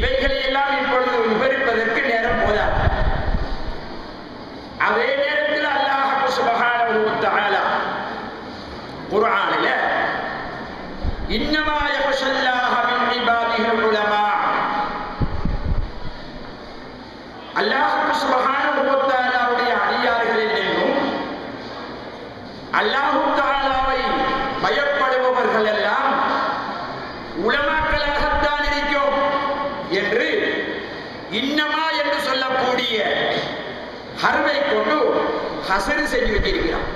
இவைகளை எல்லாம் இப்பொழுது விவரிப்பதற்கு நேரம் போதாது. அதே நேரத்தில் அல்லாஹ் சுப்ஹானஹு வ தஆலா குர்ஆனில இன்னமா யஹ்ஷல்லாஹ மின் இபாதிஹில் உலமா, அல்லாஹ் சுப்ஹானஹு வ தஆலாவுடைய அடியார்களில் நின்றும் அல்லாஹ் தஆலாவை பயப்படுபவர்கள் எல்லாம் உலமாக்களாகத்தான் இருக்கும் என்று இன்னமா என்று சொல்லக்கூடிய ஹர்வை கொண்டு ஹசரு செஞ்சு வச்சிருக்கிறார்.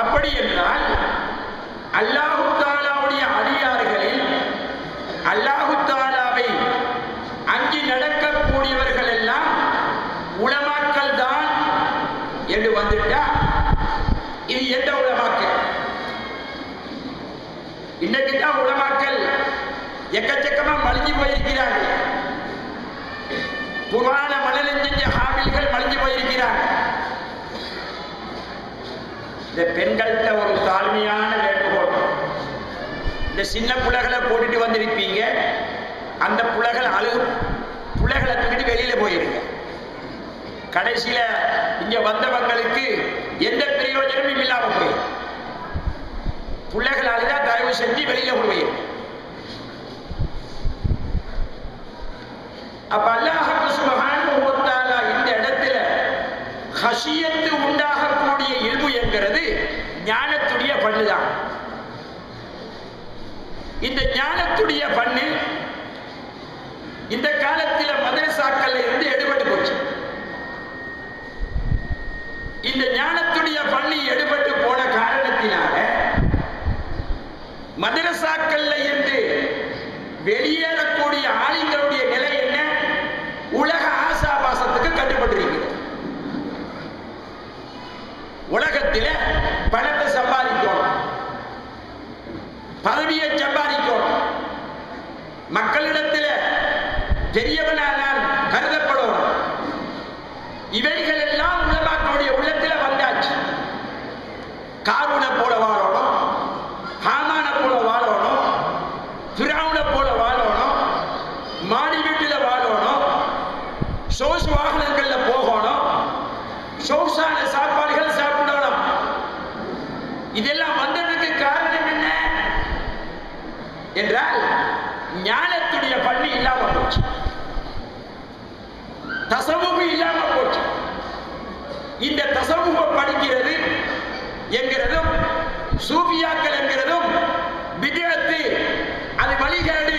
அப்படி என்றால் அல்லாஹு தஆலாவுடைய அடியார்களில் அல்லாஹு தஆலாவை அஞ்சி நடக்கக்கூடியவர்கள் எல்லாம் உலமாக்கள் தான் என்று வந்துட்டா இது எந்த உலமாக்கள்? இன்னைக்கு தான் உலமாக்கள் எக்கச்சக்கமா மலிஞ்சு போயிருக்கிறார்கள். குர்ஆன மனநெஞ்ச ஹாமில்கள் மலிஞ்சு போயிருக்கிறார்கள். இந்த பெண்கள்கிட்ட ஒரு தாழ்மையான வேண்டுகோள், இந்த சின்ன புலகளை போட்டுட்டு வந்திருப்பீங்க, அந்த புலகள் புலகளை தூக்கிட்டு வெளியில போயிருங்க. கடைசியில இங்க வந்தவங்களுக்கு எந்த பிரயோஜனமும் இல்லாம போயிரு. புள்ளைகளால தான் தயவு செஞ்சு வெளியில போயிரு. அப்ப அல்லாஹ் சுப்ஹானஹு வ தஆலா இந்த இடத்துல ஹஷியத்து உண்டாகக்கூடிய இல்மு என்கிறது ஞானத்துடைய பண்ணுதான். இந்த ஞானத்துடைய பண்ணு இந்த காலத்தில் மதரசாக்கள்ல இருந்து எடுபட்டு போச்சு. இந்த ஞானத்துடைய பண்ணி எடுபட்டு போன காரணத்தினால மதரசாக்கள்ல இருந்து வெளியேறக்கூடிய ஆளுங்களுடைய நிலை என்ன? உலக ஆசாபாசத்துக்கு கட்டுப்பட்டிருக்கிறது. உலகத்தில பணத்தை சம்பாதிக்கணும், பதவியை சம்பாதிக்கணும், மக்களிடத்தில் பெரியவனால் கருதப்படணும். இவைகள் எல்லாம் உலமாக்களுடைய உள்ளத்தில் வந்தாச்சு. காரூனை போல வாழணும், ஹாமான போல வாழணும், ஃபிரௌனை போல வாழணும், மாடி வீட்டில் வாழணும், சொகுசு வாகனங்கள்ல போகணும், சொகுசான சாப்பாடுகள் சாப்பிடணும். இதெல்லாம் வந்ததுக்கு காரணம் என்ன என்றால் ஞானத்துடைய பள்ளி இல்லாம போச்சு, தசவுக்கு இல்லாம போச்சு. இந்த தசவுக படிக்கிறது என்கிறதும் சூஃபியாக்கள் என்கிறதும் பித்அத்து, அது வழிகேடு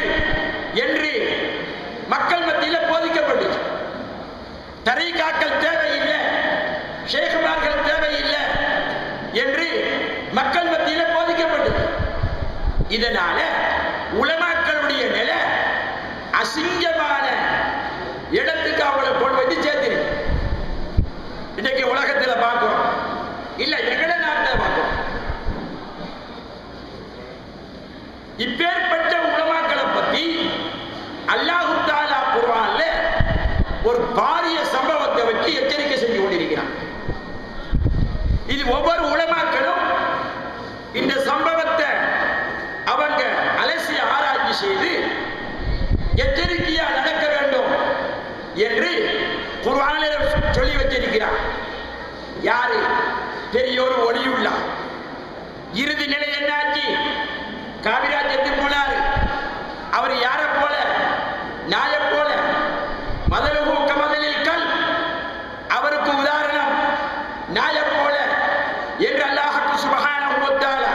என்று மக்கள் மத்தியில் போதிக்கப்பட்டுச்சு. தரீகாக்கள் தேவையில்லை, ஷேகுமார்கள் தேவையில்லை என்று மக்கள் மத்தியில் போதிக்கப்பட்டது. இதனால உலமாக்களுடைய நிலை அசிங்கமான இடத்துக்கு அவங்களை கொண்டு வந்து சேர்த்து இன்னைக்கு உலகத்தில் பார்க்கிறோம், இல்ல எங்கட நாட்டில் பார்க்கிறோம். இப்பேற்பட்ட உலமாக்களை பத்தி அல்லாஹ் தஆலா குர்ஆன்ல ஒரு பாரிய சம்பவத்தை வச்சு எச்சரிக்கை செஞ்சு கொண்டிருக்கிறான். இது ஒவ்வொரு உலமாக்களும் இந்த சம்பவத்தை அவங்க அலசி ஆராய்ச்சி செய்து எச்சரிக்கையா நடக்க வேண்டும் என்று குர்ஆனில் சொல்லி வச்சிருக்கிறார். யாரு? பெரியோர் ஒளியுள்ளா. இறுதி நிலை என்னாச்சு? காவிராஜ்யத்து போனாரு. அவர் யாரை போல? நாய போல. மதலுகு கமதலில் கல், அவருக்கு உதாரணம் நாய போல என்று அல்லாஹ் சுப்ஹானஹு வ தஆலா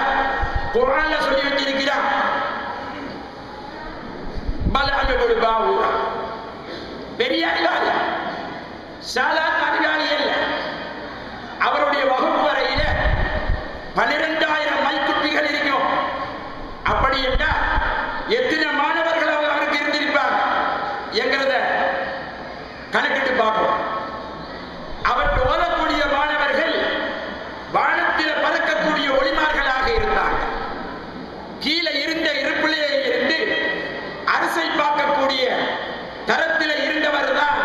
குர்ஆன்ல சொல்லி வச்சிருக்கிறார். பல்அமு பாவூரா பெரிய அறிவாளி, சாதாரண அறிவாளி அல்ல. அவருடைய வகுப்பு வரையில 12,000 மைக்குப்பிகள் இருக்கும். அப்படி என்றால் எத்தனை மாணவர்கள் அவருக்கு இருந்திருப்பாங்க என்கிறத கணக்கிட்டு பார்ப்போம். அவருக்கு ஓதக்கூடிய மாணவர்கள் வானத்தில் பறக்கக்கூடிய ஒளிமார்களாக இருந்தாங்க. கீழே இருந்த இருப்பிலேயே இருந்து அரசை பார்க்கக்கூடிய தரத்தில் இருந்தவர் தான்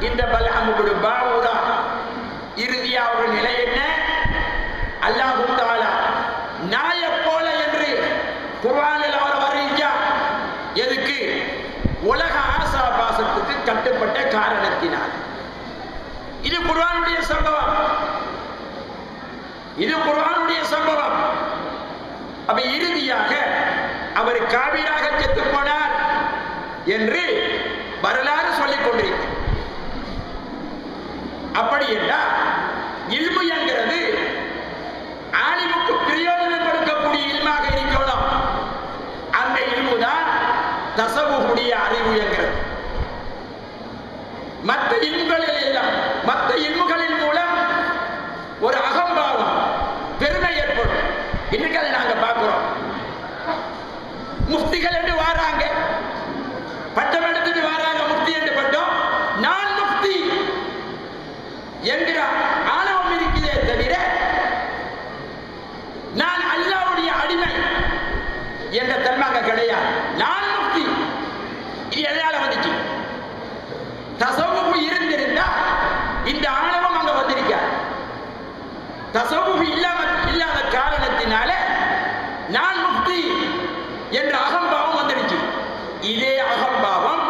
இந்த பல்அமு பாவூரா. இறுதியா ஒரு நிலை என்ன? அல்லாஹ் தஆலா நாய போல என்று குர்ஆனில் அவர் வர்ணித்தார். சம்பவம், இது குர்ஆனுடைய சம்பவம். அப்ப இறுதியாக அவர் காபீராக செத்து போனார் என்று வரலாறு சொல்லிக் கொண்டிருக்கிறது. அப்படி என்றால் இல்மு என்கிறது ஆலிமுக்கு பிரயோஜனம் கொடுக்கக்கூடிய இல்மாக இருக்கணும். அந்த இல்முதான் தஸவ்வுஃபுடைய அறிவு என்கிறது. மற்ற இல்முகளில் எல்லாம், மற்ற இல்முகளின் மூலம் ஒரு அகம்பாவம், பெருமை ஏற்படும். இன்னைக்கு அதை நாங்க பார்க்கிறோம். முஃப்திகள் என்று வாராங்க, பட்டம் எடுத்துட்டு வாராங்க, முஃப்தி என்று பட்டம். நான் முஃப்தி என்கிற ஆணவம் இருக்கிறதே தவிர நான் அல்லாஹ்வுடைய அடிமை என்ற தன்மாங்க கிடையாது. நான் முஃப்தி. இது எதனால வந்துச்சு? தஸவ்வுஃப் இருந்திருந்தா இந்த ஆணவம் அங்க வந்திருக்காது. தஸவ்வுஃப் இல்லாத காரணத்தினால நான் முஃப்தி என்ற அகம்பாவம் வந்துடுச்சு. இதே அகம்பாவம்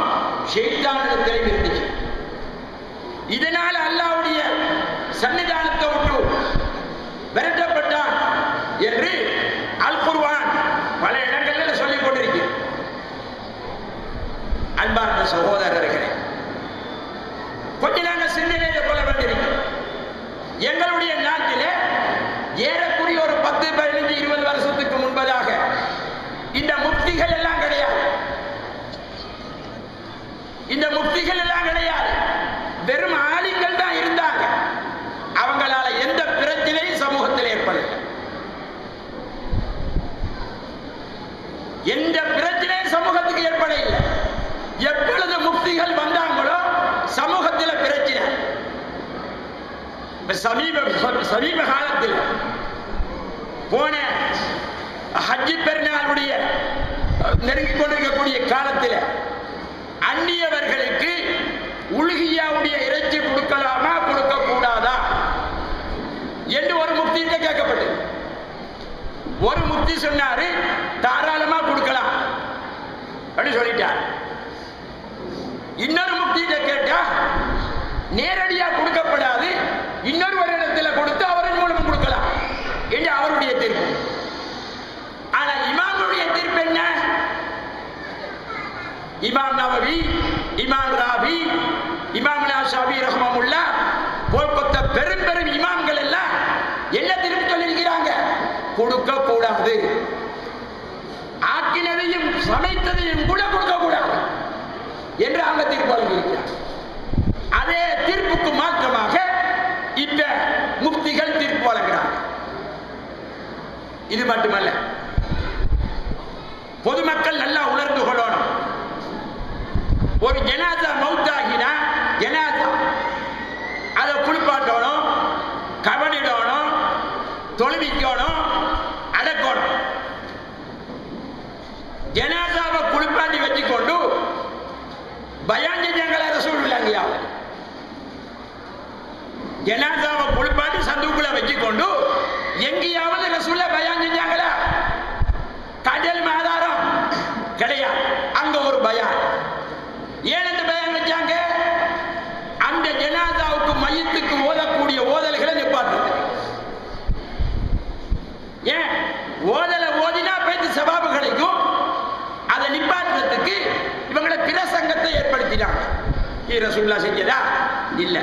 ஷைத்தானிடத்திலும் இருந்துச்சு. இதனால அல்லாஹ்வுடைய சன்னிதானத்தை விட்டு விரட்டப்பட்டான் என்று அல் குர்ஆன் பல இடங்களில் சொல்லிக் கொண்டிருக்கிறது. அன்பார்ந்த சகோதரர்களே, கொஞ்ச நாங்க சிந்தனையை கொள்ள வேண்டியிருக்கிறோம். எங்களுடைய நாட்டில் ஏறக்குறைய ஒரு 10, 15, 20 வருஷத்துக்கு முன்பதாக இந்த முஃப்திகள் எல்லாம் கிடையாது. இந்த முஃப்திகள் எல்லாம் கிடையாது. வெறும் ஆலிம்கள் தான் இருந்தாங்க. அவங்களால எந்த பிரச்சனையும் சமூகத்தில் ஏற்படல. எந்த பிரச்சனையும் சமூகத்துக்கு ஏற்பட இல்லை. எப்பொழுது முஃப்திகள் வந்தாங்களோ சமூகத்தில் பிரச்சனை. சமீப காலத்தில் போன ஹஜ்ஜி பெருநாளுடைய நெருங்கிக் கொண்டிருக்கக்கூடிய காலத்தில் அந்நியவர்களுக்கு உலுகியாவுடைய இறைச்சி கொடுக்கலாமா கொடுக்க கூடாதா என்று ஒரு முஃப்தியிட்ட கேட்கப்பட்டது. ஒரு முஃப்தி சொன்னாரு தாராளமா கொடுக்கலாம் அப்படி சொல்லிட்டார். இன்னொரு முஃப்தியிட்ட கேட்டா நேரடியா கொடுக்கப்படாது, இன்னொரு ஒரு இடத்துல கொடுத்து அவரின் மூலம் கொடுக்கலாம் என்று அவருடைய தீர்ப்பு. ஆனா இமாமுடைய தீர்ப்பு என்ன? இமாம் நவவி, இமாம் ராபி, இமாம் ஷாஃபி ரஹ்மத்துல்லாஹ் போல்கொத்த பெரும் பெரும் இமாம்கள் எல்லாம் என்ன திருப்பி சொல்லியிருக்கிறாங்க? கொடுக்க கூடாது. ஆக்கினதையும் சமைத்ததையும் கூட கொடுக்க கூடாது என்று அவங்க தீர்ப்பு வழங்கியிருக்கிறார். அதே தீர்ப்புக்கு மாற்றமாக இப்ப முஃப்திகள் தீர்ப்பு வழங்குகிறாங்க. இது மட்டுமல்ல, பொதுமக்கள் நல்லா உணர்ந்து கொள்ளணும். ஒரு ஜனாசா மௌத்தாகினா ஜனாசா அதை குளிப்பாட்டணும், கவனிடணும், தொழுவிக்கணும், அடக்கணும். ஜனாசாவை குளிப்பாட்டி வச்சுக்கொண்டு பயான் செஞ்சாங்களா ரசூலுல்லாஹ்? ஜனாசாவை குளிப்பாட்டி சந்துக்குள்ள வச்சுக்கொண்டு எங்கேயாவது ரசூலுல்லாஹ் பயான் செஞ்சாங்களா? கடல் ஆதாரம் கிடையாது. அங்க ஒரு பயான். ஏன் அந்த பயான் வச்சாங்க? அந்த ஜனாசாவுக்கு மையத்துக்கு ஓதக்கூடிய ஓதல்களை நிப்பாட்டுறது. ஏன் ஓதலை ஓதினா பேச்சு சவாபு கிடைக்கும். அதை நிப்பாட்டுறதுக்கு இவங்களை பிரசங்கத்தை ஏற்படுத்தினாங்க. ரசூலுல்லாஹ் செஞ்சதா? இல்ல.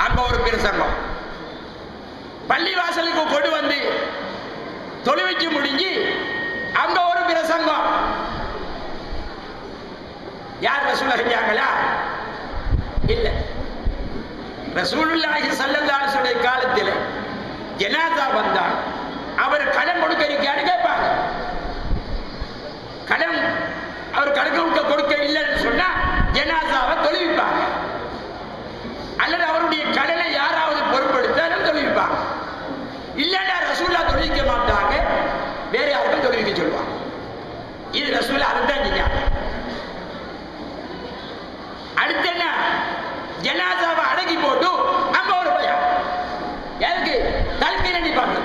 அங்க ஒரு பிரசங்கம் பள்ளிவாசலுக்கு கொண்டு வந்து தொழுவிச்சு முடிஞ்சு அங்க ஒரு பிரசங்கம். யார் ரசூலுல்லாஹ் செஞ்சாங்களா? இல்ல. ரசூலுல்லாஹி ஸல்லல்லாஹு அலைஹி வஸல்லம் காலத்தில் ஜனாசா வந்தால் அவர் கடன் கொடுக்க இருக்கான்னு கேட்பாங்க. கடன் அவர் கடன் கொடுக்க இல்லைன்னு சொன்னா ஜனாசாவை தொழுவிப்பாங்க. அல்லது அவருடைய கடனை யாராவது பொருட்படுத்தாலும் தொழுவிப்பாங்க. இல்லைன்னா ரசூலுல்லாஹ் தொழுவிக்க மாட்டாங்க, வேற யாருக்கும் தொழுவிக்க சொல்லுவாங்க. இது ரசூலுல்லாஹ் அதைத்தான் செஞ்சாங்க. அடுத்து என்ன? ஜனாசாவை அடக்கி போட்டு அங்க ஒரு பயம். எதுக்கு? தல்கீன நிப்பாங்க.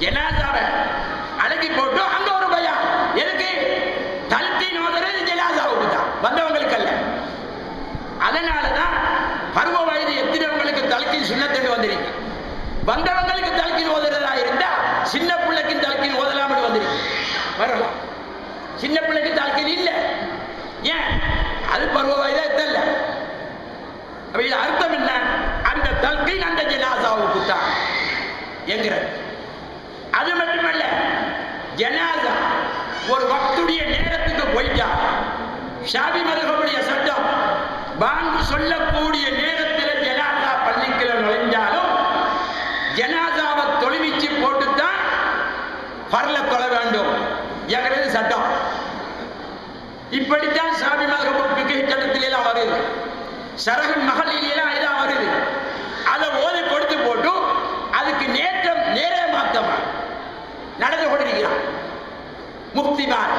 ஜனாசாவை அடக்கி போட்டு அங்க ஒரு பயம். எதுக்கு? தல்கீன் ஓதுறது ஜனாசாவுக்கு தான், வந்தவங்களுக்கு அல்ல. அத அதனாலதான் பருவ வயது எத்தினவங்களுக்கு தலைக்கில் சுண்ணத்துக்கு வந்திருக்கு. வந்தவங்களுக்கு தலைக்கில் ஓதுறதா இருந்தா சின்ன பிள்ளைக்கு தலைக்கில் ஓதலாமல் வந்திருக்கு. வரலாம். சின்ன பிள்ளைக்கு தலைக்கில் இல்லை. ஏன்? அது பருவ வயதா தெரியல. அர்த்தம் என்ன? அந்த தல்கீன் அந்த ஜனாசாவுக்கு தான் என்கிறது. அது மட்டுமல்ல, ஜனாசா ஒரு வக்துடைய நேரத்துக்கு போயிட்டா ஷாபி மதுஹபுடைய சட்டம் பாங்கு சொல்லக்கூடிய நேரத்தில் ஜனாசா பள்ளிக்குள்ள நுழைஞ்சாலும் ஜனாசாவை தொழுவிச்சு போட்டுத்தான் பர்ல தொழ வேண்டும் என்கிறது சட்டம். இப்படித்தான் ஷாபி மதுஹபு சட்டத்திலாம் வருது. சரகுல் மகளிலாம் இதான் வருது. அதை ஓதி கொடுத்து போட்டு அதுக்கு நேரே மாத்தமா நடந்து கொண்டிருக்கிறான் முஃப்திமார்.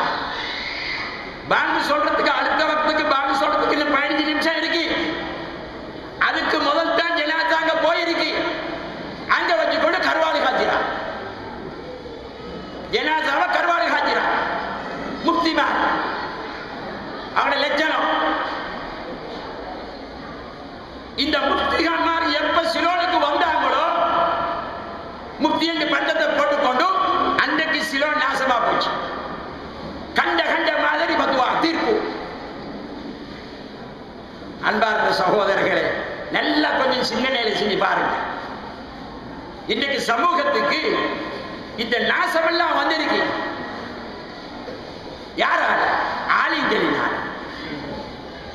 பாங்கு சொல்றதுக்கு அடுத்த வக்துக்கு பாங்கு சொல்றதுக்கு இன்னும் 15 நிமிஷம் இருக்கு. அதுக்கு முதல் தான் ஜனாசாங்க போயிருக்கு. அங்க வச்சு கொண்டு கருவாடு காய்ச்சிறான். ஜனாசாவை கருவாடு காய்ச்சிறான் முஃப்திமார். அவனோட லட்சணம். இந்த முஃப்திகான்மார் எப்ப சிலோனுக்கு வந்தாங்களோ முஃப்தி என்ற பட்டத்தை போட்டுக்கொண்டு அன்றைக்கு சிலோன் நாசமா போச்சு. கண்ட மாதிரி பத்துவா தீர்ப்பு. அன்பார்ந்த சகோதரர்களே, நல்லா கொஞ்சம் சிந்தனையில செஞ்சு பாருங்க. இன்றைக்கு சமூகத்துக்கு இந்த நாசமெல்லாம் வந்திருக்கு. யாரால? ஆலிம்களினால்.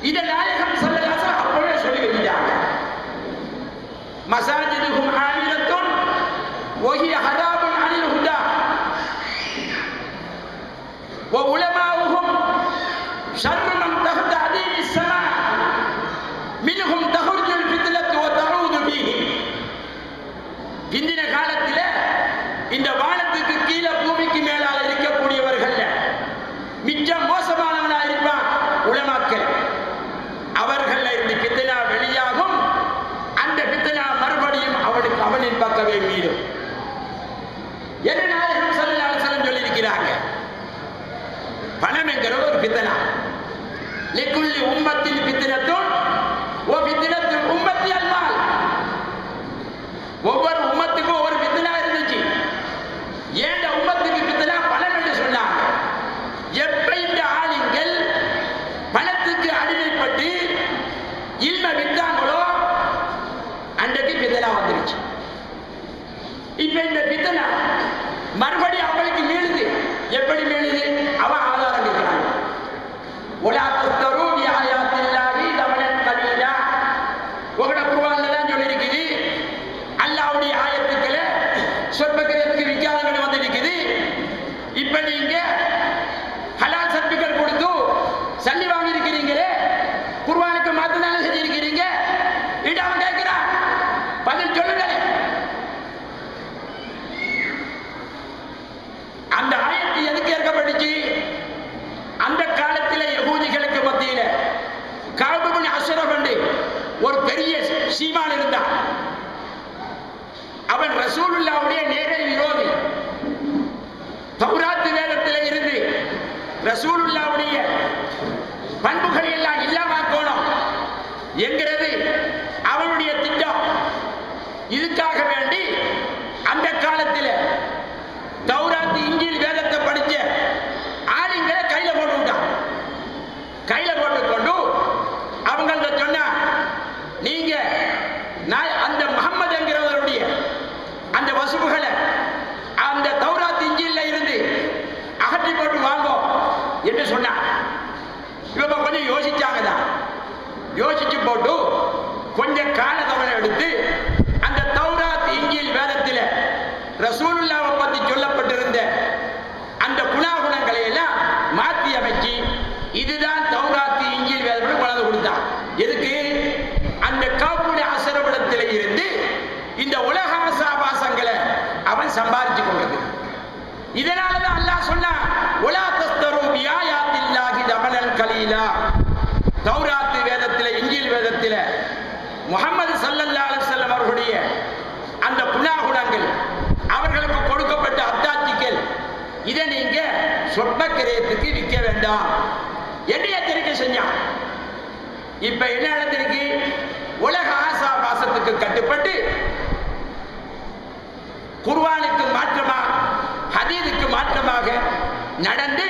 இத நாயகம் ஸல்லல்லாஹு அலைஹி வஸல்லம் அப்பவே சொல்லி வைத்தாங்க. மசாஜிதுஹும் ஆமிரத்துன் வஹிய ஹராபுன் அனில் ஹுதா வ உலமாஉஹும் ஷர்ரு மன் தஹத அதீமிஸ் ஸமா மின்ஹும் தஹருஜுல் ஃபித்னத்து வ தஊது ஃபீஹி. இந்தின காலத்தில இந்த வானத்துக்கு கீழே பூமிக்கு மேலால இருக்கக்கூடியவர்கள் மிச்சம் மோசமானவனா இருப்பான் உலமாக்கள். அவர்கள் இருந்து பித்னா வெளியாகும். அந்த பித்னா மறுபடியும் அவனின் பக்கமே மீறும். என்ன நாயகம் ஸல்லல்லாஹு அலைஹி வஸல்லம் சொல்லி இருக்கிறாங்க. பணம் என்கிற ஒரு பித்னா. லிகுல்லி உம்மத்தின் பித்னத்துன் வ பித்னத்துல் உம்மத்தி அல்மால். ஒவ்வொரு உம்மத்துக்கும் ஒவ்வொரு பித்னா இருந்துச்சு. ஏன் உம்மத்துக்கு பித்னா பணம் என்று சொன்னாங்க. எப்ப இந்த ஆளுங்கள் பணத்துக்கு அடிமைப்பட்டு இல்ம வித்தாங்களோ அன்றைக்கு பித்தனா வந்துருச்சு. இப்ப இந்த பித்தனா மறுபடியும் அவங்களுக்கு மீளுது. எப்படி மீளுது? அவன் ஆதாரம் இருக்கிறான். உலா தஸ்தரு பி ஆயாத்தில்லாஹி தமனன் கலீலா. உங்களோட குர்ஆன்ல தான் சொல்லி இருக்குது. அல்லாஹ்வுடைய ஆயத்துக்களை சொற்பக்கிறதுக்கு விக்காதவங்க வந்து இருக்குது. இப்ப நீங்க ஹலால் சர்டிபிகேட் கொடுத்து சல்லி வாங்கி இருக்கிறீங்களே, குர்ஆனுக்கு மாத்தினால செஞ்சிருக்கிறீங்க. இது அவன் கேட்கிறான். பதில் சொல்லுங்க. அந்த ஆயத்து எதுக்கு ஏற்கப்பட்டுச்சு? அந்த காலத்தில் யகூதிகளுக்கு மத்தியில கஅப் இப்னு அஷ்ரஃப் என்று ஒரு பெரிய சீமான் இருந்தான். அவன் ரசூலுல்லாஹ்வுடைய நேரடி விரோதி. தௌராத் வேதத்தில் இருந்து ரசூலுல்லாஹ்வுடைய பண்புகளை எல்லாம் இல்லாமக்கணும் என்கிறது அவனுடைய திட்டம். இதுக்காக வேண்டி அந்த காலத்தில் தௌராத் இன்ஜீல் வேதத்தை படிச்ச ஆளுங்களை கையில போட்டு விட்டான். கையில போட்டுக்கொண்டு அவங்கள்ட்ட சொன்னா, நீங்க அந்த முஹம்மது என்கிறவருடைய அந்த வசுப்புகளை அந்த தௌராத் இன்ஜீல்ல இருந்து அகற்றி போட்டு வாங்கோ என்று சொன்னான். இவங்க கொஞ்சம் யோசிச்சாங்க தான். யோசிச்சு போட்டு கொஞ்சம் கால தவணை எடுத்து அந்த தௌராத் இன்ஜீல் வேதத்தில் ரசூலுல்லாஹ்வை பற்றி சொல்லப்பட்டிருந்த அந்த குணாகுணங்களை எல்லாம் மாற்றி அமைச்சு இதுதான் தௌராத் இன்ஜீல் வேதம் கொண்டு கொடுத்தான். எதுக்கு? அந்த கஅபுடைய அசரபடத்தில் இருந்து இந்த உலக ஆசாபாசங்களை அவன் சம்பாதிச்சு கொண்டது. இதனாலதான் அல்லாஹ் சொன்னான், உலா தஸ்தரு பி ஆயாத்தில்லாஹி தமனன் கலீலா. தௌராத் வேதத்தில் இன்ஜீல் வேதத்தில் முஹம்மது ஸல்லல்லாஹு அலைஹி வஸல்லம் அவர்களுடைய அந்த குணாகுணங்கள் அவர்களுக்கு கொடுக்கப்பட்ட அத்தாட்சிகள் இதை நீங்க சொற்ப கிரயத்துக்கு விற்க வேண்டாம் என்று எச்சரிக்கை செஞ்சான். இப்ப என்ன நடந்திருக்கு? உலக ஆசாபாசத்துக்கு கட்டுப்பட்டு குர்ஆனுக்கு மாற்றமா ஹதீஸுக்கு மாற்றமாக நடந்து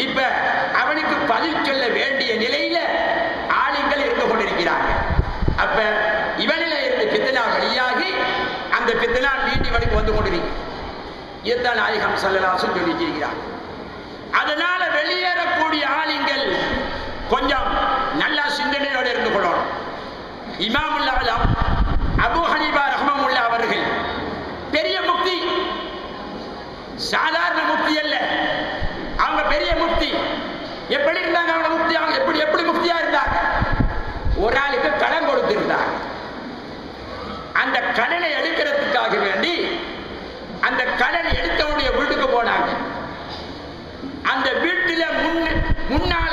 இப்ப அவனுக்கு பதில் சொல்ல வேண்டிய நிலையில ஆளுங்கள் இருந்து கொண்டிருக்கிறாங்க. அப்ப இவனில இருந்து பித்னா வெளியாகி அந்த பித்னா மீண்டும் இவனுக்கு வந்து கொண்டிருக்கு. இதுதான் நாயகம் ஸல்லல்லாஹு அலைஹி வஸல்லம் சொல்லியிருக்கிறார். அதனால வெளியேறக்கூடிய ஆளுங்கள் கொஞ்சம் நல்லா சிந்தனையோடு இருந்து கொள்ளணும். இமாமுல் ஆலம் அபூ ஹனீஃபா ரஹ்மத்துல்லாஹி அவர்கள் பெரிய முஃப்தி, சாதாரண முஃப்தி அல்ல, அவங்க பெரிய முஃப்தி. எப்படி இருந்தாங்க அவங்க முஃப்தி? அவங்க எப்படி முஃப்தியா இருந்தாங்க? ஒரு ஆளுக்கு கடன் கொடுத்திருந்தாங்க. அந்த கடனை எடுக்கிறதுக்காக வேண்டி அந்த கடன் எடுத்தவனுடைய வீட்டுக்கு போனாங்க. அந்த வீட்டில முன்னால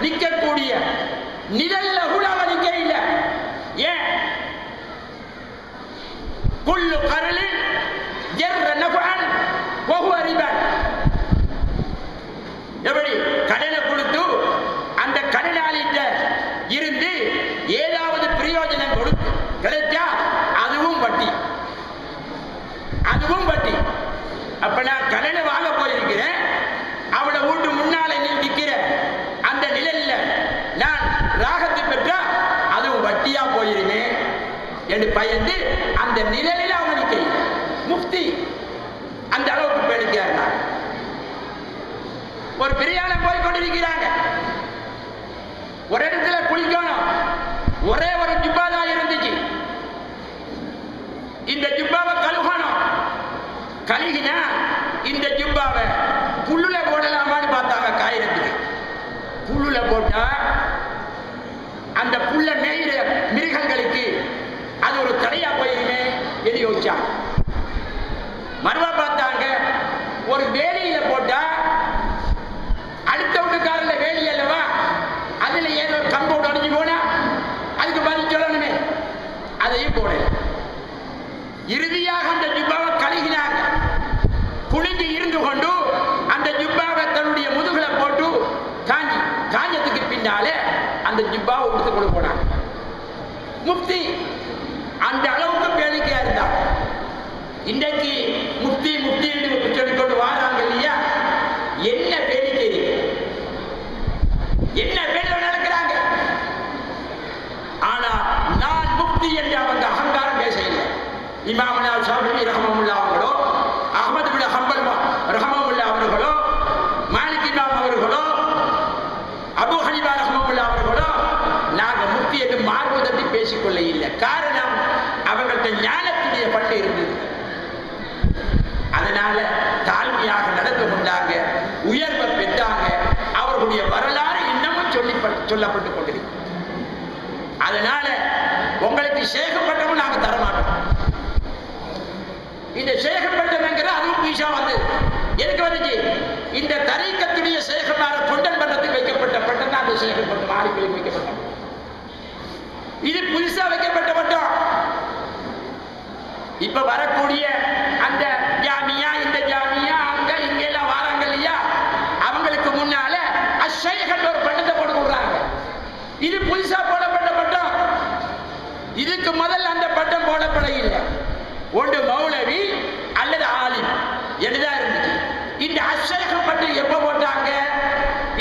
நிற்கக்கூடிய நிழல்ல கூட அவன் நிற்க இல்லை. ஏன்? குல்லு கரலின் ஜர்ர நஃபஅன் வஹுவ ரிபன். எப்படி கடனை கொடுத்து அந்த கடனாளிட்ட இருந்து ஏதாவது பிரயோஜனம் கொடுத்து கிடைச்சா அதுவும் வட்டி, அதுவும் வட்டி. அப்ப நான் கடனை வாங்க போயிருக்கிறேன், அவனை வீட்டு முன்னால நிற்கிற அந்த நிழல்ல நான் ராகத்தை பெற்றா அதுவும் வட்டியா போயிருமே என்று பயந்து அந்த நிழலில் அவங்க நிற்க முஃப்தி அந்த அளவுக்கு பேடிக்கையா இருந்தாங்க. ஒரு பிரியாணம் போய் கொண்டிருக்கிறாங்க. ஒரு இடத்துல குளிக்கணும், ஒரே ஒரு ஜுப்பா தான் இருந்துச்சு. இந்த ஜுப்பாவை கழுகணும். கழுகினா இந்த ஜுப்பாவை புல்லுல போடலாமான்னு பார்த்தாங்க. காயிரத்துக்கு புல்லுல போட்டா அந்த புல்ல மேயிற மிருகங்களுக்கு அது ஒரு தடையா போயிருமே என்று யோசிச்சாங்க. மறுவா பார்த்தாங்க, ஒரு வேலியில போட்டா அடுத்த வீட்டுக்காரல வேலி அல்லவா, அதுல ஏதோ கம்போடு அடிஞ்சு போனா அதுக்கு பதில் சொல்லணுமே, அதையும் போடல. இறுதியாக அந்த ஜுப்பாவை கழுகினாங்க. குளிஞ்சு இருந்து கொண்டு அந்த ஜுப்பாவை தன்னுடைய முதுகுல போட்டு காஞ்சத்துக்கு பின்னாலே அந்த ஜுப்பாவை கொடுத்து கொண்டு போனாங்க. முஃப்தி அந்த அளவுக்கு பேடிக்கையா இருந்தாங்க. இன்றைக்கு முஃப்தி முஃப்தி சொல்லிக்கொண்டு வாராங்க இல்லையா, என்ன பேடிக்கை இருக்கு, என்ன பேர்ல நடக்கிறாங்க. ஆனா நான் முஃப்தி என்று அவங்க அகங்காரம் பேச இல்லை. இமாமுனா ஷாஃபிஈ ரஹ்மத்துல்லாஹி அவர்களோ, அஹ்மத் இப்னு ஹம்பல் ரஹ்மத்துல்லாஹி அவர்களோ, மாலிக் இமாம் அவர்களோ, அபூ ஹனீஃபா ரஹ்மத்துல்லாஹி அவர்களோ நாங்க முஃப்தி என்று மார்புதட்டி பேசிக்கொள்ள இல்லை. காரணம் அவர்கள்ட்ட ஞானத்துடைய பட்டு இருந்தது. அதனால தாழ்மையாக நடந்து கொண்டாங்க, உயர்வை பெற்றாங்க. அவர்களுடைய வரலாறு இன்னமும் சொல்லப்பட்டு கொண்டிருக்கு. அதனால உங்களுக்கு சேகப்பட்டமும் நாங்க தரமாட்டோம். இந்த சேகப்பட்டம்ங்கிற அதுவும் பீஷா வந்து எனக்கு வந்துச்சு. இந்த தரீக்கத்துடைய சேகமார கொண்டன் பண்ணத்துக்கு வைக்கப்பட்ட பட்டம் தான் அந்த சேகப்பட்டம், ஆடிப்பையில் வைக்கப்பட்டோம். இது புதுசா வைக்கப்பட்ட பட்டம். இப்ப வரக்கூடிய அந்த ஜாமியா, இந்த ஜாமியா, அங்க இங்க எல்லாம் வராங்க இல்லையா, அவங்களுக்கு முன்னால அஷைஹ் ஒரு பட்டத்தை போட்டு கொடுறாங்க. இது புதுசா போடப்பட்ட பட்டம். இதுக்கு முதல்ல அந்த பட்டம் போடப்பட இல்லை. ஒன்று மௌலவி அல்லது ஆலிம் என்றுதான் இருந்துச்சு. இந்த அஷைஹ் பட்டம் எப்ப போட்டாங்க?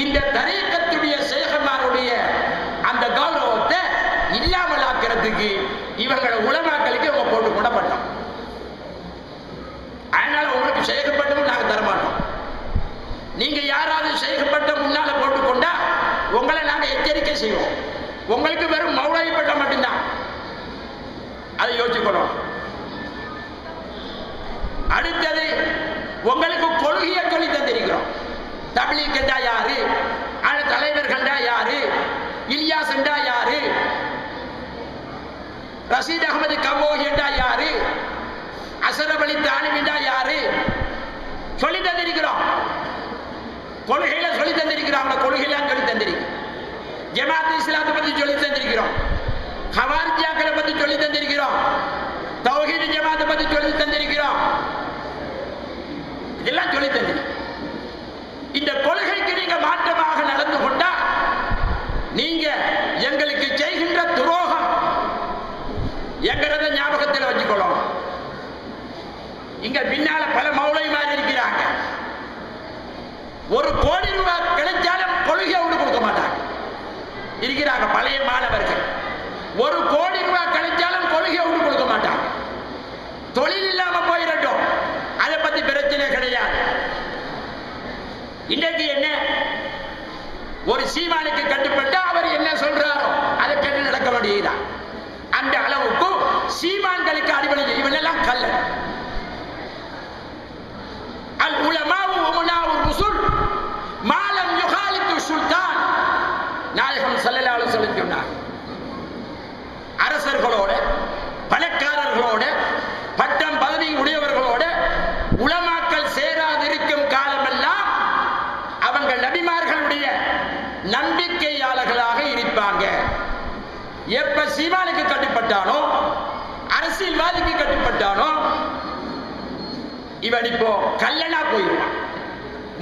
இந்த தரீக்கத்துடைய ஷேகமாருடைய அந்த கௌரவத்தை இல்லாமல் ஆக்கிறதுக்கு இவங்கள உலமாக்களுக்கு இவங்க போட்டு கொண்ட பட்டம். அதனால உங்களுக்கு ஷேகப்பட்டமும் நாங்க தரமாட்டோம். நீங்க யாராவது ஷேகப்பட்டம் முன்னால போட்டுக்கொண்டா உங்களை நாங்க எச்சரிக்கை செய்வோம். உங்களுக்கு வெறும் மௌலவி பட்டம் மட்டும்தான், அதை யோசிக்கணும். அடுத்தது உங்களுக்கு கொள்கையை சொல்லி தந்திருக்கிறோம். தப்லீக் என்றா யாரு, தலைவர்கள்டா யாரு, இலியாஸ் என்றா யாரு, ரஷீத் அகமது கம்போகி என்றா யாரு, அஷரப் அலி தானிம் என்றா யாரு சொல்லி தந்திருக்கிறோம். கொள்கையில சொல்லி தந்திருக்கிறோம். கொள்கையெல்லாம் சொல்லி தந்திருக்கிறோம். ஜமாத் இஸ்லாத்தை பத்தி சொல்லி தந்திருக்கிறோம். ஹவாரிஜாக்களை பத்தி சொல்லி தந்திருக்கிறோம். தௌஹீத் ஜமாத்தை பத்தி சொல்லி தந்திருக்கிறோம். இதெல்லாம் சொல்லி தந்திருக்கிறோம். இந்த கொள்கைக்கு நீங்க மாற்றமாக நடந்து கொண்டா நீங்க எங்களுக்கு இங்க பின்னால பல மௌலைமார் இருக்கிறாங்க. 1 கோடி ரூபாய் கிடைச்சாலும் கொள்கையை விட்டு கொடுக்க மாட்டாங்க. இருக்கிறாங்க பழைய மாணவர்கள். 1 கோடி ரூபாய் கிடைச்சாலும் கொள்கையை விட்டு கொடுக்க மாட்டாங்க. தொழில் இல்லாம போயிடட்டும், அதை பத்தி பிரச்சனை கிடையாது. இன்னைக்கு என்ன, ஒரு சீமானுக்கு கட்டுப்பட்டு அவர் என்ன சொல்றாரோ அதை கேட்டு நடக்க வேண்டியதுதான். அந்த அளவுக்கு சீமான்களுக்கு அடிபணி. இவனெல்லாம் கல்லன். அல் உலமாவு உமனாவு ருசுல் மாலம் யுகாலித்து சுல்தான். நாயகம் ஸல்லல்லாஹு அலைஹி வஸல்லம் சொன்னார், அரசர்களோட, பணக்காரர்களோட, பட்டம் பதவி உடையவர்களோட உலமாக்கள் சேராதிருக்கும் காலமெல்லாம் அவங்க நபிமார்களுடைய நம்பிக்கையாளர்களாக இருப்பாங்க. எப்ப சீமானுக்கு கட்டுப்பட்டானோ, அரசியல்வாதிக்கு கட்டுப்பட்டானோ, இவன் இப்போ கல்லனா போயிருவான்,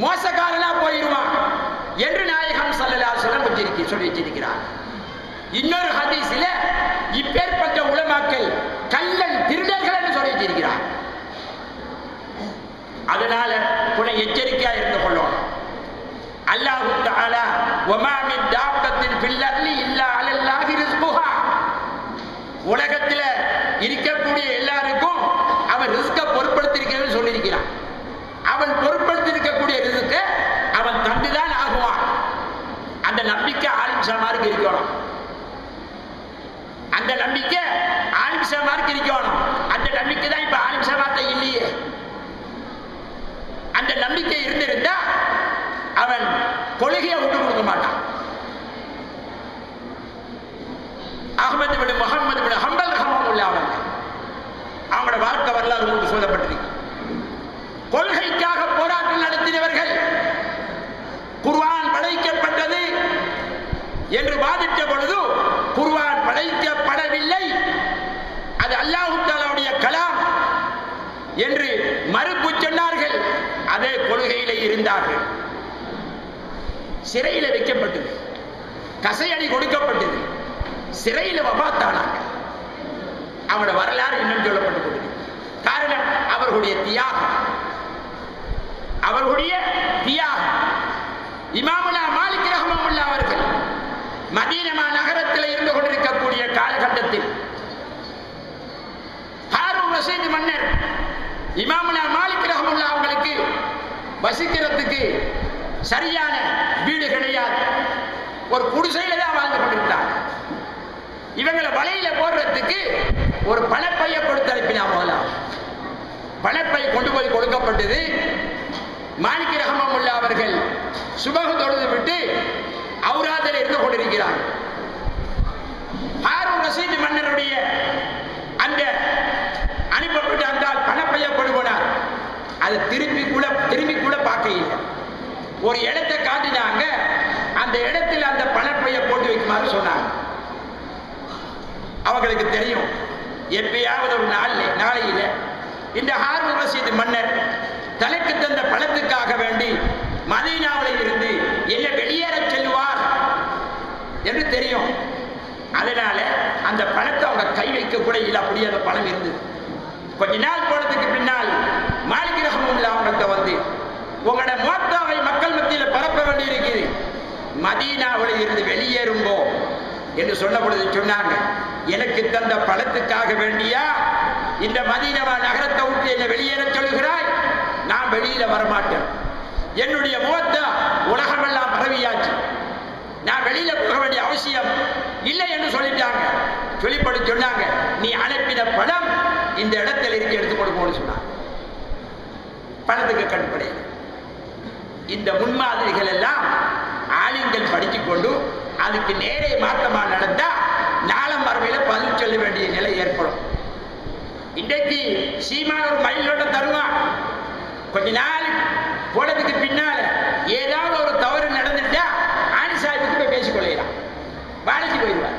மோசக்காரனா போயிருவான் என்று நாயகம் ஸல்லல்லாஹு அலைஹி வஸல்லம் சொல்லி வச்சிருக்கிறார். இன்னொரு ஹதீஸில் இப்பேற்பட்ட உலமாக்கள் கல்லன் திருடர்கள் என்று சொல்லி வச்சிருக்கிறார். அதனால கொஞ்சம் எச்சரிக்கையா இருந்து கொள்ளணும். அல்லாஹு தஆலா வமா மின் தாபத்தின் ஃபில் அர்லி இல்லா அலல்லாஹி ரிஸ்குஹா, உலகத்துல இருக்கக்கூடிய எல்லாருக்கும் அவன் ரிஸ்க பொறுப்படுத்திருக்கிறேன்னு சொல்லியிருக்கிறான். அவன் பொறுப்படுத்திருக்கக்கூடிய ரிஸ்க அவன் தந்துதான் ஆகுவான். அந்த நம்பிக்கை ஆலிம் ஷமாருக்கு இருக்கணும். அந்த நம்பிக்கை ஆலிம் ஷமாருக்கு இருக்கணும். அந்த நம்பிக்கை தான் இப்ப ஆலிம் ஷமார்ட்ட இல்லையே. அந்த நம்பிக்கை இருந்திருந்தா அவன் கொள்கையை விட்டு கொடுக்க மாட்டான். அஹ்மது பின் முஹம்மது பின் ஹம்பல் ரஹ்மத்துல்லாஹி அலைஹி அவங்களோட வாழ்க்கை வரலாறு உங்களுக்கு சொல்லப்பட்டிருக்கு. கொள்கைக்காக போராட்டம் நடத்தினவர்கள். குர்ஆன் படைக்கப்பட்டது என்று வாதிட்ட பொழுது குர்ஆன் படைக்கப்படவில்லை, அது அல்லாஹ் தஆலாவுடைய கலாம் என்று மறுப்பு சொன்னார்கள். அதே கொள்கையில இருந்தார்கள். சிறையில் வைக்கப்பட்டது, கசையடி கொடுக்கப்பட்டது, சிறையில் வபாத்தானாங்க. அவங்களோட வரலாறு இன்னும் சொல்லப்பட்டு காரணம் அவர்களுடைய தியாகம். அவர்களுடைய தியாகம். இமாமுனா மாலிக் ரஹ்மத்துல்லாஹி அவர்கள் மதீனா நகரத்தில் இருந்து கொண்டிருக்கக்கூடிய காலகட்டத்தில் ஹாரூன் ரஷீத் மன்னர் இமாமுனா மாலிக் ரஹ்மத்துல்லாஹி அவர்களுக்கு வசிக்கிறதுக்கு சரியான வீடு கிடையாது. ஒரு குடிசையில தான் வாழ்ந்து கொண்டிருந்தாங்க. இவங்களை வலையில போடுறதுக்கு ஒரு பணப்பையை கொடுத்து அனுப்பினா. முதலாம் பணப்பை கொண்டு போய் கொடுக்கப்பட்டது. மாலிக் ரஹ்மத்துல்லாஹி அவர்கள் சுபஹ் தொழுது விட்டு அவுராதில் இருந்து கொண்டிருக்கிறார். ஹாரூன் ரஷீத் மன்னருடைய அந்த அனுப்பப்பட்ட அந்த பணப்பையை கொண்டு போனார். அதை திரும்பி கூட பார்க்க இல்லை. ஒரு இடத்தை காட்டினாங்க. அந்த இடத்தில் அந்த பணப்பையை போட்டு வைக்குமாறு சொன்னாங்க. அவங்களுக்கு தெரியும் எப்பயாவது ஒரு நாளையில இந்த ஹாரூன் ரஷீத் மன்னர் தனக்கு தந்த பணத்துக்காக வேண்டி மதீனாவில் இருந்து என்ன வெளியேற செல்வார் என்று தெரியும். அதனால அந்த பணத்தை அவங்க கை வைக்க கூட இல்லை. அப்படியே அந்த பணம் இருந்தது. கொஞ்ச நாள் போனதுக்கு பின்னால் மாலிக் ரஹ்மத்துல்லாஹி அவங்கள்ட்ட வந்து உங்களோட மோத்தாவை மக்கள் மத்தியில் பரப்ப வேண்டி இருக்குது, மதீனாவில் இருந்து வெளியேறும்போ என்று சொன்ன பொழுது சொன்னாங்க, எனக்கு தந்த பணத்துக்காக வேண்டியா இந்த மதீனா நகரத்தை விட்டு என்னை வெளியேற சொல்கிறாய்? நான் வெளியில வரமாட்டேன். என்னுடைய முகத்தை உலகமெல்லாம் பரவியாச்சு. நான் வெளியில போக வேண்டிய அவசியம் இல்லை என்று சொல்லிட்டாங்க. சொல்லிப்படி சொன்னாங்க, நீ அனுப்பின பணம் இந்த இடத்தில் இருக்கு, எடுத்து கொடுக்கணும்னு சொன்னாங்க. பணத்துக்கு கட்டுப்படையில் இந்த முன்மாதிரிகள் எல்லாம் ஆலிம்கள் படித்துக் கொண்டு அதுக்கு நேரே மாற்றமா நடந்தா நாளம் மறுமையில பதில் சொல்ல வேண்டிய நிலை ஏற்படும். இன்றைக்கு சீமான் ஒரு மைலோட தருவான். கொஞ்ச நாள் போனதுக்கு பின்னால ஏதாவது ஒரு தவறு நடந்துட்டா ஆணி சாஹிப்புக்கு போய் பேசிக்கொள்ளலாம், வேலைக்கு போயிடுவார்.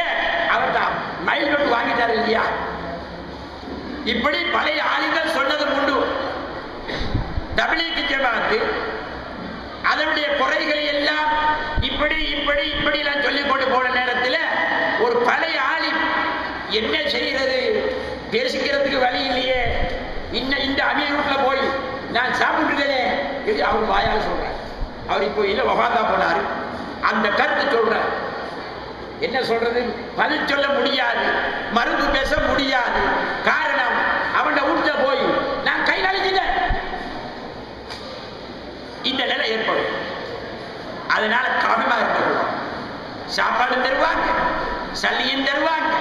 ஏன் அவர் தான் மைல் நோட்டு வாங்கிட்டாரு இல்லையா? இப்படி பழைய ஆளுங்கள் சொன்னது உண்டு. தப்லீக் ஜமாத் அதனுடைய குறைகளை எல்லாம் இப்படி இப்படி இப்படி எல்லாம் சொல்லிக் கொண்டு போன நேரத்தில் ஒரு பழைய ஆலிம் என்ன செய்கிறது, பேசிக்கிறதுக்கு வழி இல்லையே, இன்ன அவர் வாயால் சொல்றார். அவர் இப்போ இல்ல வஃபாத்தா போனாரு. அந்த கருத்து சொல்றார். என்ன சொல்றது? பதில் சொல்ல முடியாது, மருந்து பேச முடியாது. காரணம் அவன் வீட்டுல போய் நான் கை நழுச்சிட்டேன், இந்த நிலை ஏற்படும். அதனால கவனமா இருக்கணும். சாப்பாடு தருவாங்க, சல்லியும் தருவாங்க,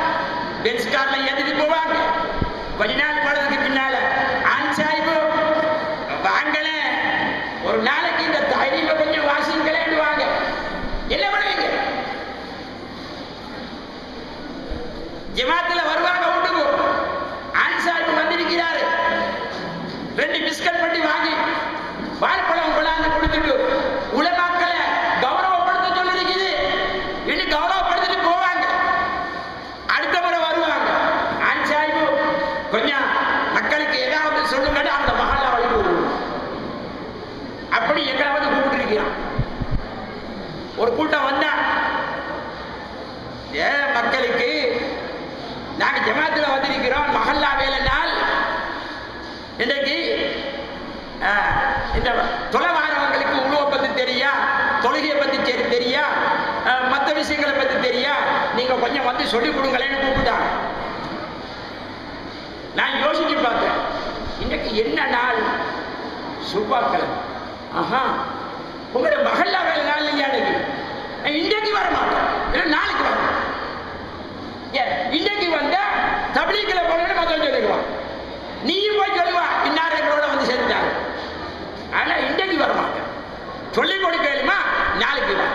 பென்ஸ் கார்ல ஏத்திட்டு போவாங்க. கொஞ்ச நாள் போனதுக்கு பின்னால ஆன் சாஹிபு வாங்கல, ஒரு நாளைக்கு இந்த தைரியமா கொஞ்சம் வாசிங்களேன்னுவாங்க. என்ன பண்ணுவீங்க? ஜமாத்துல வருவாங்க வீட்டுக்கு. ஆன் சாஹிபு வந்திருக்கிறாரு, 2 பிஸ்கட் பண்ணி வாங்கி வாழைப்பழம் கொண்டாந்து கொடுத்துட்டு உலமாக்களை கௌரவப்படுத்த சொல்லிருக்குது. இன்னும் கௌரவப்படுத்திட்டு போவாங்க. அடுத்த முறை வருவாங்க. ஆன் சாஹிபு கொஞ்சம் மக்களுக்கு ஏதாவது சொல்லுங்க, அந்த மகாலா வழி அப்படி எங்களை வந்து கூப்பிட்டு இருக்கிறான். ஒரு கூட்டம் வந்தா மக்களுக்கு நாங்க ஜமாத்துல வந்திருக்கிறோம், மஹல்லா வேலை நாள், இன்றைக்கு இந்த தொலைவாரவங்களுக்கு உணவை பத்தி தெரியா, தொழுகையை பத்தி தெரியா, மற்ற விஷயங்களை பத்தி தெரியா, நீங்க கொஞ்சம் வந்து சொல்லிக் கொடுங்களேன்னு கூப்பிட்டாங்க. நான் யோசிச்சு பார்த்தேன், இன்னைக்கு என்ன நாள்? சுப்பாக்கிழமை. ஆஹா, உங்களோட மஹல்லா வேலை நாள் இல்லையா? இன்றைக்கு வர மாட்டோம், நாளைக்கு வர. இன்றைக்கு வந்தா தப்லீக்ல போன மொத்தம் சொல்லிடுவான், நீயும் போய் சொல்லுவா இன்னார் எங்களோட வந்து சேர்ந்துட்டாங்க. ஆனா இன்றைக்கு வர மாட்டேன், சொல்லிக் கொடுக்கலுமா, நாளைக்கு வா.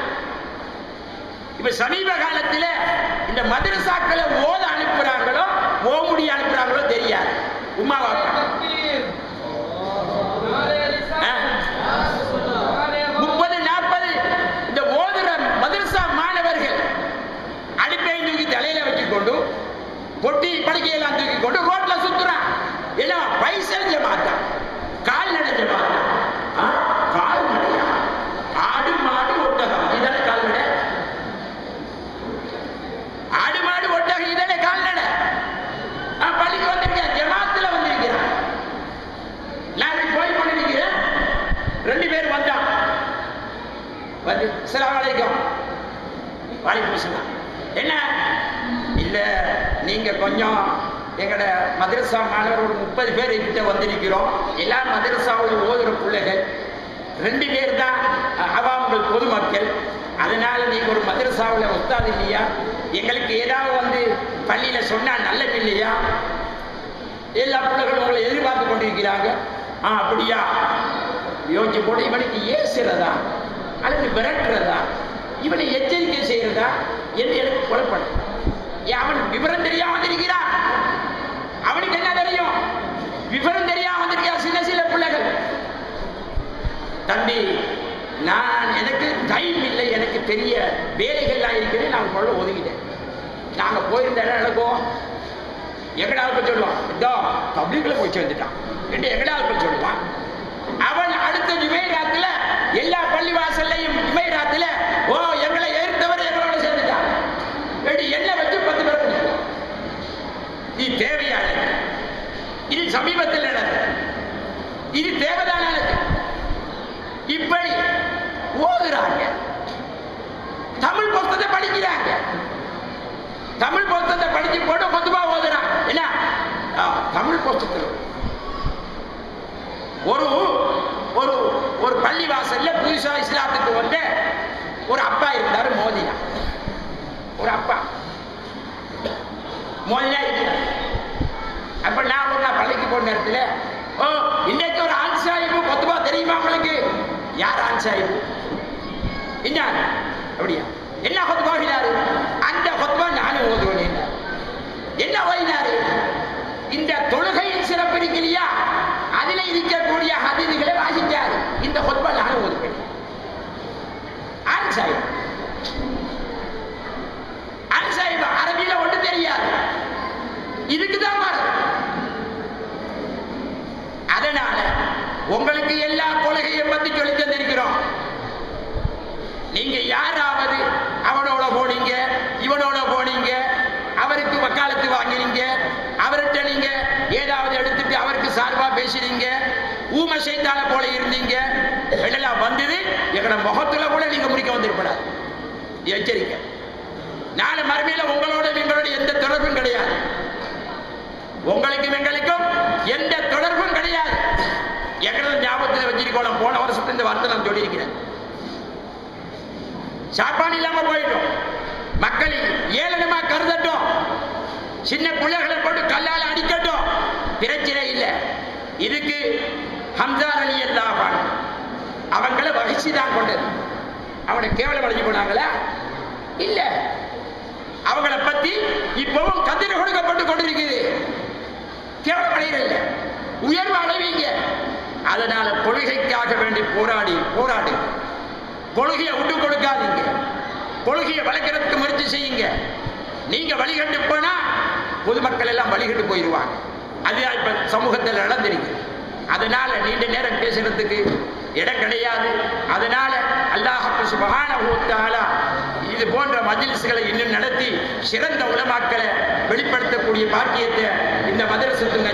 இப்ப சமீப காலத்தில் இந்த மதரசாக்களை ஓத அனுப்புறாங்களோ ஓமுடி அனுப்புறாங்களோ தெரியாது. உமா வாப்பா 30-40 இந்த ஓதுற மதரசா மாணவர்கள் அடிப்பை தூக்கி தலையில வச்சு கொண்டு பொட்டி படுக்கையெல்லாம் தூக்கி கொண்டு ரோட்ல சுத்துறான். எல்லாம் பைசல் ஜமாத்தா, கால்நடை ஜமாத்தா. கால்நடையா? ஆடு மாடு ஒட்டகம் இதான கால்நடை? ஆடு மாடு ஒட்டகம் இதான கால்நடை? பள்ளிக்கு வந்திருக்கேன், ஜமாத்துல வந்திருக்கிறேன். நான் போய் பண்ணிருக்கிறேன். 2 பேர் வந்தான் வந்து அஸ்ஸலாமு அலைக்கும். வலைக்கும் அஸ்ஸலாம். என்ன இல்ல, நீங்க கொஞ்சம் எங்கட மதரசா மாணவர் ஒரு 30 பேர் கிட்ட வந்திருக்கிறோம். எல்லா மதரசாவில் ஓதுற பிள்ளைகள், 2 பேர் தான் அவாம்கள் பொதுமக்கள். அதனால நீங்க ஒரு மதரசாவில் உஸ்தாது இல்லையா, எங்களுக்கு ஏதாவது வந்து பள்ளியில சொன்னா நல்லது இல்லையா? எல்லா பிள்ளைகளும் உங்களை எதிர்பார்த்து கொண்டிருக்கிறாங்க. அப்படியா? யோசிச்சு போட இவனுக்கு ஏசுறதா அல்லது விரட்டுறதா, இவனை எச்சரிக்கை செய்யறதா என்று எனக்கு புலப்படும். அவன் விவரம் தெரியாம வந்திருக்கிறான். அவனுக்கு என்ன தெரியும்? விவரம் தெரியாம வந்திருக்கா சில பிள்ளைகள். தம்பி, நான் எனக்கு டைம் இல்லை, எனக்கு பெரிய வேலைகள்லாம் இருக்கிறேன், நான் உங்களோட ஒதுக்கிட்டேன். நாங்க போயிருந்த இடம் நடக்கும். எங்கடாவுக்கு சொல்லுவான், இதோ தப்லீக்ல போய் சேர்ந்துட்டான் என்று எங்கடாவுக்கு சொல்லுவான். அவன் அடுத்த ஜுமைராத்துல எல்லா பள்ளிவாசல்லையும் ஜுமைராத்துல ஓ எங்களை எதிர்த்தவர் எங்களோட சேர்ந்துட்டான் என்ன வச்சு 10 பேர் கொடுப்போம். இது தேவையான, இது சமீபத்தில் நடந்தது, இது தேவைதானது. இப்படி ஓதுறாங்க, தமிழ் புத்தகத்தை படிக்கிறாங்க, தமிழ் புத்தகத்தை படிச்சு போட்டு பொதுவா ஓதுறான். என்ன தமிழ் புத்தகத்தில் ஒரு ஒரு ஒரு பள்ளி வாசல்ல புதுசா இஸ்லாத்துக்கு வந்த ஒரு அப்பா இருந்தாரு, மோதினா. ஒரு அப்பா மோதினா இருக்கிறார். அப்ப நான் பள்ளிக்கு போன நேரத்தில், ஓ இன்னைக்கு ஒரு ஆன் சாஹிபு கொத்துபா தெரியுமா உங்களுக்கு? யார் ஆன் சாஹிபு? என்ன அப்படியா? என்ன கொத்துபாவினாரு? அந்த கொத்துபா நானும் ஓதுவேன். என்ன ஓதினாரு? இந்த தொழுகையின் சிறப்பு இருக்கிறியா, அதில் இருக்கக்கூடிய ஹதீதுகளை வாசிச்சாரு. இந்த கொத்துபா நானும் ஓதுவேன். ஆன் சாஹிப், ஆன் சாஹிப் அரபியில ஒன்று தெரியாது, இதுக்குதான் மாறும். அதனால உங்களுக்கு எல்லா கொள்கையை பத்தி சொல்லி தந்திருக்கிறோம். நீங்க யாராவது அவனோட போனீங்க, இவனோட போனீங்க, அவருக்கு வக்காலத்து வாங்கினீங்க, அவர்கிட்ட நீங்க ஏதாவது எடுத்துட்டு அவருக்கு சார்பா பேசினீங்க, ஊம சைத்தான போல இருந்தீங்க, எல்லாம் வந்தது எங்களோட முகத்துல கூட நீங்க முடிக்க வந்திருப்படாது. எச்சரிக்கை. நாளை மறுமையில உங்களோட எங்களோட எந்த தொடர்பும் கிடையாது. உங்களுக்கும் எங்களுக்கும் எந்த தொடர்பும் கிடையாது. எங்களோட ஞாபகத்தில் வச்சிருக்கோம். போன வருஷத்துல இந்த வார்த்தை நான் சொல்லியிருக்கிறேன். சாப்பாடு இல்லாம போயிட்டோம். மக்கள் ஏளனமா கருதட்டும், சின்ன பிள்ளைகளை போட்டு கல்லால அடிக்கட்டும், பிரச்சனை இல்லை. இதுக்கு ஹம்சா ரலியல்லாஹு அன்ஹு அவங்கள வகிச்சுதான் கொண்டது. அவனை கேவலம் அடைஞ்சு போனாங்களா? இல்ல. அவங்களை பத்தி இப்பவும் கதிர் கொடுக்கப்பட்டு கொண்டிருக்குது. கேவலம் அடையிறதில்ல, உயர்வு அடைவீங்க. அதனால கொள்கைக்காக வேண்டி போராடி கொள்கையை விட்டு கொடுக்காதீங்க. கொள்கையை வளர்க்கறதுக்கு முயற்சி செய்யுங்க. நீங்க வழிகட்டு போனா பொதுமக்கள் எல்லாம் வழிகட்டு போயிடுவாங்க. அதுதான் இப்ப சமூகத்தில் நடந்திருக்கு. அதனால நீண்ட நேரம் பேசுறதுக்கு இடம் கிடையாது. அதனால அல்லாஹ் சுப்ஹானஹு வ தஆலா இது போன்ற மஜ்லிஸ்களை இன்னும் நடத்தி சிறந்த உலமாக்களை வெளிப்படுத்தக்கூடிய பாக்கியத்தை இந்த மதரசத்துல்